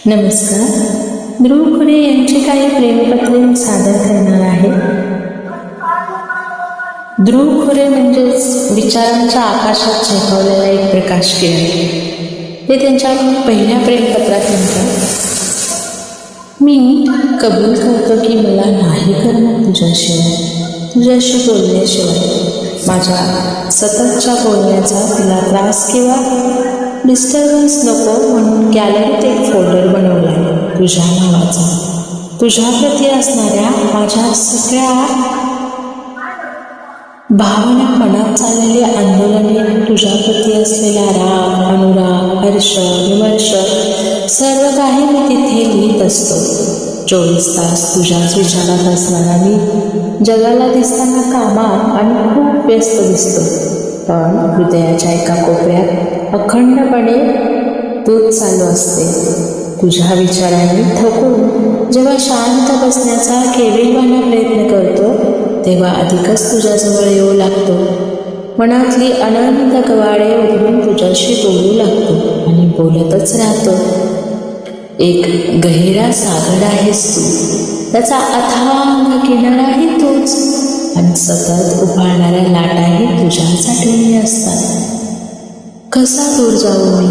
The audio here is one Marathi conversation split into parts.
नमस्कार. ध्रुव खुरे यांची काही प्रेमपत्रे सादर करणार आहे. ध्रुव खुरे म्हणजेच विचारांच्या आकाशात झेपावलेला एक प्रकाश किरण. ते त्यांच्या पहिल्या प्रेमपत्रात म्हणतात, मी कबूल करतो की मला नाही करणार तुझ्याशी बोलल्याशिवाय. माझ्या सततच्या बोलण्याचा तुला त्रास किंवा डिस्टर्बन्स नको म्हणून गॅलरीत एक फोल्डर बनवला आहे तुझ्या नावाचा. तुझ्याप्रती असणाऱ्या माझ्या सगळ्या भावना, मनात चाललेली आंदोलने, तुझ्याप्रती असलेला राग, अनुराग, हर्ष, विमर्श, सर्व काही मी तिथे लिहित असतो. 24 तास तुझ्याच विचारात असणारा मी जगाला दिसताना कामात आणि खूप व्यस्त दिसतो, पण हृदयाच्या एका कोपऱ्यात अखंडपणे तूच चालू असते. तुझ्या विचारांनी थकून जेव्हा शांत बसण्याचा केविलवाना प्रयत्न करतो, तेव्हा अधिकच तुझ्याजवळ येऊ लागतो. मनातली अनंत कवाडे उघडून तुझ्याशी बोलू लागतो आणि बोलतच राहतो. एक गहिरा सागर आहेस तू, त्याचा अथांग किनाराही तूच, आणि सतत उफाळणाऱ्या लाटाही तुझ्यासाठी असतात. कसा दूर जाऊ मी?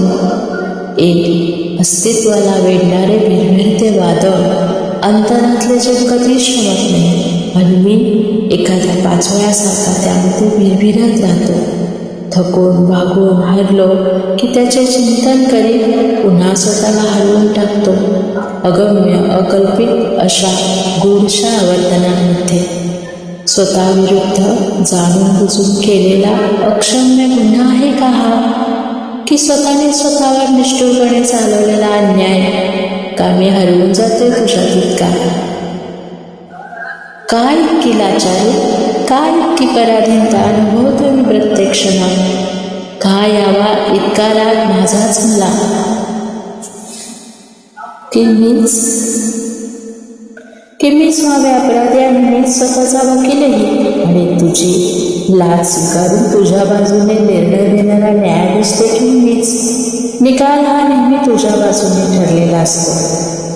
एक अस्तित्वाला वेढणारे भिरभिरते वादळ, अंतरातले जे कधी शमत नाही, आणि मी एखाद्या पाचोळ्यासारखा त्यामध्ये भिरभिरत राहतो. थकून भागून हरलो की त्याचे चिंतन करीत पुन्हा स्वतःला हरवून टाकतो अगम्य अकल्पित अशा गूढशा आवर्तनांमध्ये. स्वतःविरुद्ध जाणून बुजून केलेला अक्षम्य गुन्हा आहे का हा? की स्वतःने स्वतःवर निष्ठुरपणे चालवलेला अन्याय? का मी हरवून जाते तुझ्यात इतका? काय इतकी लाचारी, काय इतकी पराधीनता अनुभवतो मी प्रत्येक क्षणात? का यावा इतका राग माझाच मला? की मीच व्हावे अपराधी आणि मीच स्वतःचा वकीलही, आणि तुझी लाच स्वीकारून तुझ्या बाजूने निर्णय देणारा न्यायाधीश देखील मीच. निकाल हा नेहमी तुझ्या बाजूने ठरलेला असतो.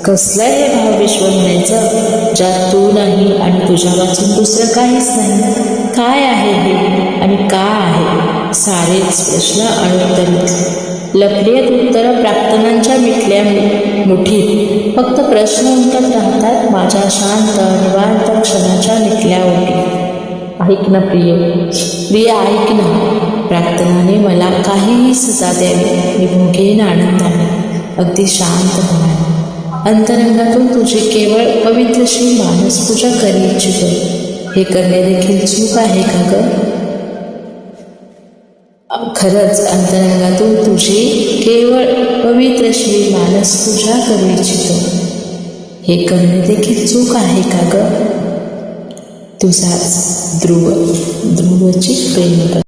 कसलं हे भावविश्व म्हणायचं ज्यात तू नाही आणि तुझ्या वाचून दुसरं काहीच नाही? काय आहे हे आणि का आहे? सारेच प्रश्न अनुत्तरित, लफडीत उत्तरं प्रार्थनांच्या मिटल्या मुठीत. फक्त प्रश्न उमटत राहतात माझ्या शांत निवांत क्षणाच्या मिटल्या ओटी. ऐक ना प्रिय ऐक ना. प्रार्थनाने मला काहीही सजा द्यावी, मी भोगेन आनंदाने, अगदी शांतपणे. अंतरंगातून तुझी केवळ पवित्रशी मानसपूजा करू इच्छितो. हे करणे देखील चूक आहे का ग? खरंच अंतरंगातून तुझी केवळ पवित्रशी मानसपूजा करू इच्छितो. हे करणे देखील चूक आहे का ग? तुझाच ध्रुवची प्रेम.